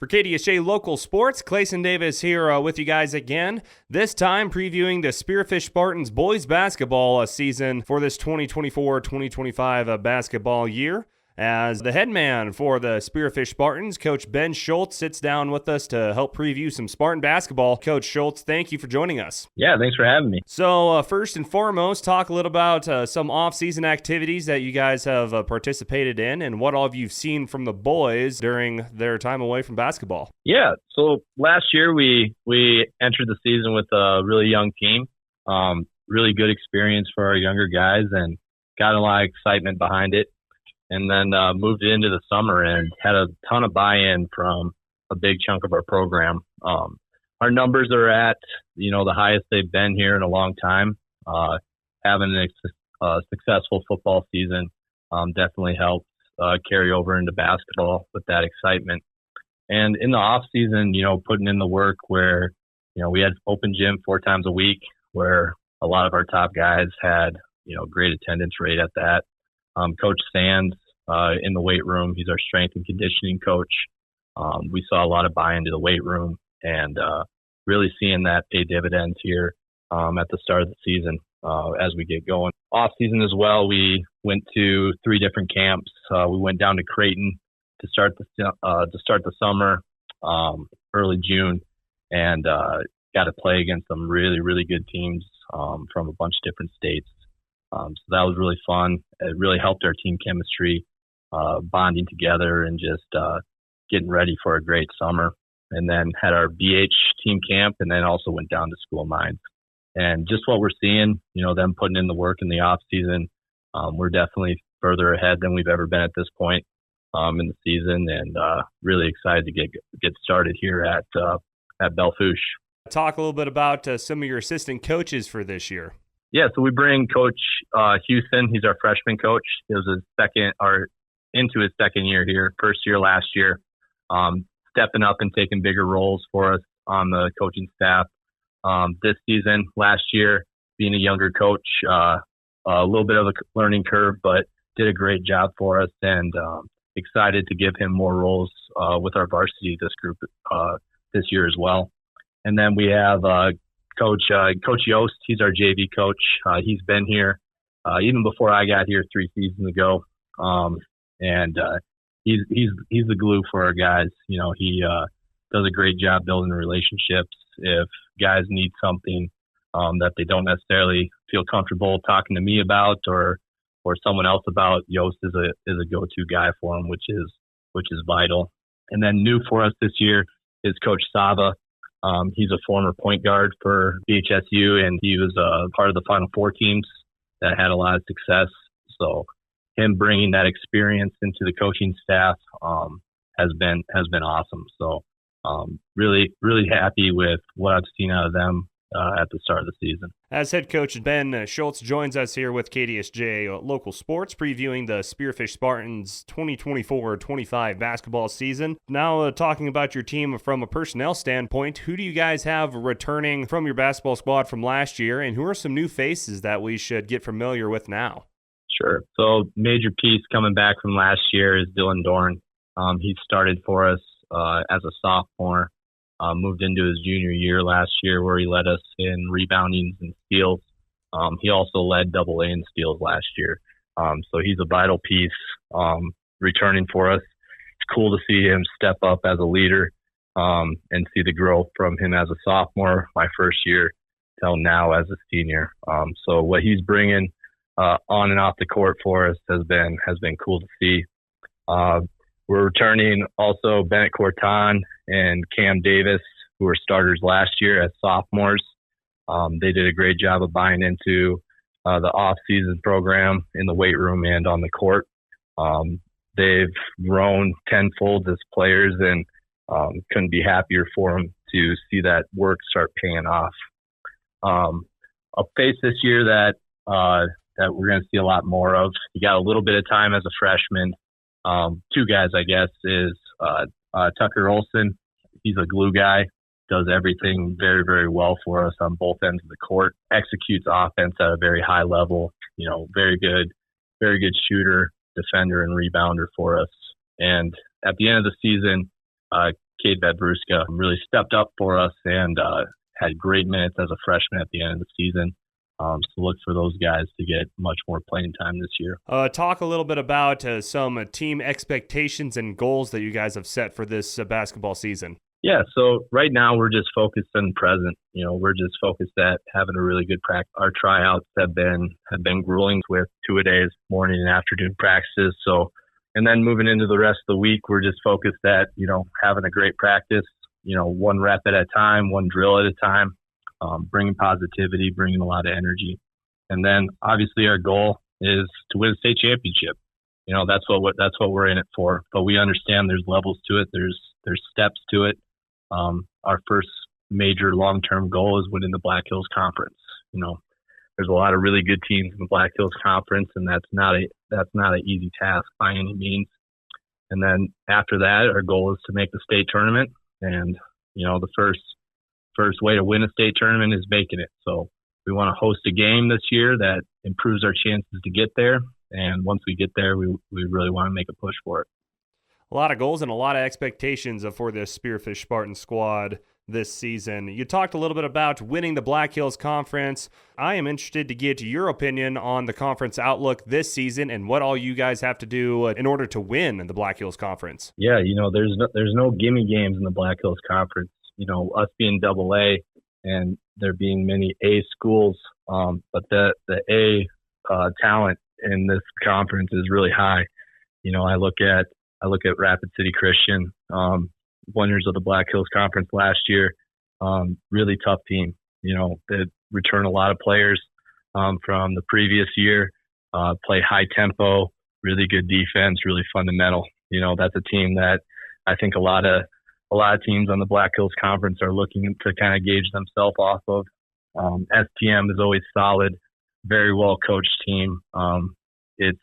For KDSJ Local Sports, Clayson Davis here with you guys again, this time previewing the Spearfish Spartans boys basketball season for this 2024-2025 basketball year. As the head man for the Spearfish Spartans, Coach Ben Shultz, sits down with us to help preview some Spartan basketball. Coach Shultz, thank you for joining us. Yeah, thanks for having me. So first and foremost, talk a little about some off-season activities that you guys have participated in and what all of you've seen from the boys during their time away from basketball. Yeah, so last year we entered the season with a really young team, really good experience for our younger guys, and got a lot of excitement behind it. And then moved it into the summer and had a ton of buy-in from a big chunk of our program. Our numbers are at, the highest they've been here in a long time. Having a successful football season definitely helps carry over into basketball with that excitement. And in the off season, putting in the work where, we had open gym 4 times a week, where a lot of our top guys had, great attendance rate at that. Coach Sands in the weight room, he's our strength and conditioning coach. We saw a lot of buy into the weight room and really seeing that pay dividends here at the start of the season as we get going. Off season as well, we went to 3 different camps. We went down to Creighton to start the summer, early June, and got to play against some really, really good teams from a bunch of different states. So that was really fun. It really helped our team chemistry, bonding together and just getting ready for a great summer. And then had our BH team camp, and then also went down to School Mines. And just what we're seeing, them putting in the work in the off season, we're definitely further ahead than we've ever been at this point in the season, and really excited to get started here at Belle Fourche. Talk a little bit about some of your assistant coaches for this year. Yeah, so we bring Coach Houston. He's our freshman coach. It was into his second year here, first year last year, stepping up and taking bigger roles for us on the coaching staff this season. Last year, being a younger coach, a little bit of a learning curve, but did a great job for us, and excited to give him more roles with our varsity this year as well. And then we have Coach Yost. He's our JV coach. He's been here even before I got here 3 seasons ago, and he's the glue for our guys. He does a great job building relationships. If guys need something that they don't necessarily feel comfortable talking to me about or someone else about, Yost is a go-to guy for them, which is vital. And then new for us this year is Coach Sava. He's a former point guard for BHSU, and he was part of the Final Four teams that had a lot of success. So him bringing that experience into the coaching staff has been awesome. So really, really happy with what I've seen out of them at the start of the season. As head coach, Ben Shultz joins us here with KDSJ Local Sports, previewing the Spearfish Spartans 2024-25 basketball season. Now talking about your team from a personnel standpoint, who do you guys have returning from your basketball squad from last year, and who are some new faces that we should get familiar with now? Sure. So major piece coming back from last year is Dylan Dorn. He started for us as a sophomore. Moved into his junior year last year, where he led us in reboundings and steals. He also led AA in steals last year. So he's a vital piece returning for us. It's cool to see him step up as a leader and see the growth from him as a sophomore, my first year, till now as a senior. So what he's bringing on and off the court for us has been cool to see. We're returning also Bennett Corton and Cam Davis, who were starters last year as sophomores. They did a great job of buying into the off-season program in the weight room and on the court. They've grown tenfold as players, and couldn't be happier for them to see that work start paying off. A face this year that we're going to see a lot more of. He got a little bit of time as a freshman. 2 guys, I guess, is Tucker Olson. He's a glue guy, does everything very, very well for us on both ends of the court, executes offense at a very high level, very good shooter, defender, and rebounder for us. And at the end of the season, Cade Vedbruska really stepped up for us and had great minutes as a freshman at the end of the season. So look for those guys to get much more playing time this year. Talk a little bit about some team expectations and goals that you guys have set for this basketball season. Yeah, so right now we're just focused on present. We're just focused at having a really good practice. Our tryouts have been grueling with 2-a-days, morning and afternoon practices. So, and then moving into the rest of the week, we're just focused at, having a great practice, one rep at a time, one drill at a time, bringing positivity, bringing a lot of energy. And then obviously our goal is to win a state championship. That's what we're in it for. But we understand there's levels to it. There's steps to it. Our first major long-term goal is winning the Black Hills Conference. There's a lot of really good teams in the Black Hills Conference, and that's not an easy task by any means. And then after that, our goal is to make the state tournament. And the first way to win a state tournament is making it. So we want to host a game this year that improves our chances to get there. And once we get there, we really want to make a push for it. A lot of goals and a lot of expectations for this Spearfish Spartan squad this season. You talked a little bit about winning the Black Hills Conference. I am interested to get your opinion on the conference outlook this season and what all you guys have to do in order to win the Black Hills Conference. Yeah, there's no gimme games in the Black Hills Conference. Us being AA and there being many A schools, but the A talent in this conference is really high. I look at Rapid City Christian, winners of the Black Hills Conference last year. Really tough team. They return a lot of players from the previous year, play high tempo, really good defense, really fundamental. That's a team that I think a lot of teams on the Black Hills Conference are looking to kind of gauge themselves off of. STM is always solid, very well coached team. It's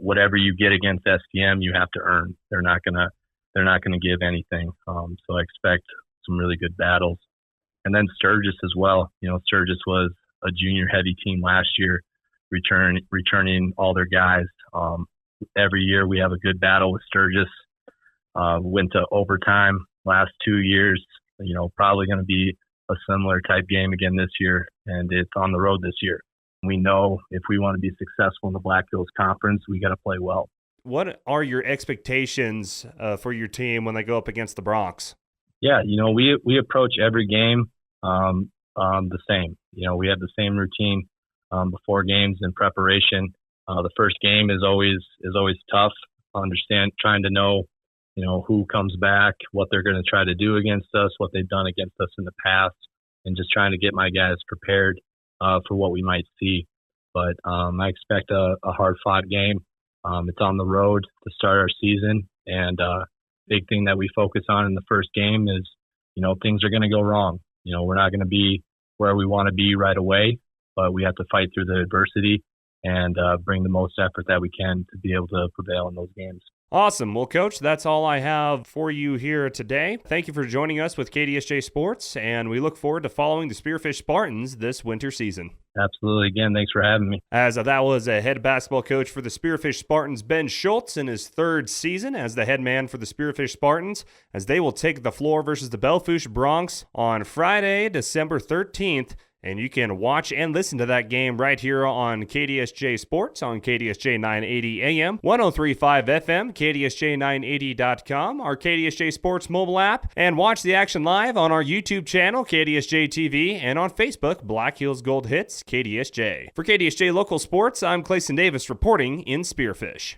whatever you get against STM, you have to earn. They're not gonna give anything. So I expect some really good battles. And then Sturgis as well. Sturgis was a junior heavy team last year, returning all their guys. Every year we have a good battle with Sturgis. Went to overtime last 2 years. Probably going to be a similar type game again this year, and it's on the road this year. We know if we want to be successful in the Black Hills Conference, we got to play well. What are your expectations for your team when they go up against the Bronx? Yeah, we approach every game the same. We have the same routine before games in preparation. The first game is always tough. Trying to know who comes back, what they're going to try to do against us, what they've done against us in the past, and just trying to get my guys prepared for what we might see. But I expect a hard-fought game. It's on the road to start our season, and big thing that we focus on in the first game is, things are going to go wrong. We're not going to be where we want to be right away, but we have to fight through the adversity and bring the most effort that we can to be able to prevail in those games. Awesome. Well, Coach, that's all I have for you here today. Thank you for joining us with KDSJ Sports, and we look forward to following the Spearfish Spartans this winter season. Absolutely. Again, thanks for having me. As that was a head basketball coach for the Spearfish Spartans, Ben Shultz, in his third season as the head man for the Spearfish Spartans, as they will take the floor versus the Belle Fourche Bronx on Friday, December 13th. And you can watch and listen to that game right here on KDSJ Sports on KDSJ 980 AM, 103.5 FM, KDSJ980.com, our KDSJ Sports mobile app, and watch the action live on our YouTube channel, KDSJ-TV, and on Facebook, Black Hills Gold Hits, KDSJ. For KDSJ Local Sports, I'm Clayson Davis reporting in Spearfish.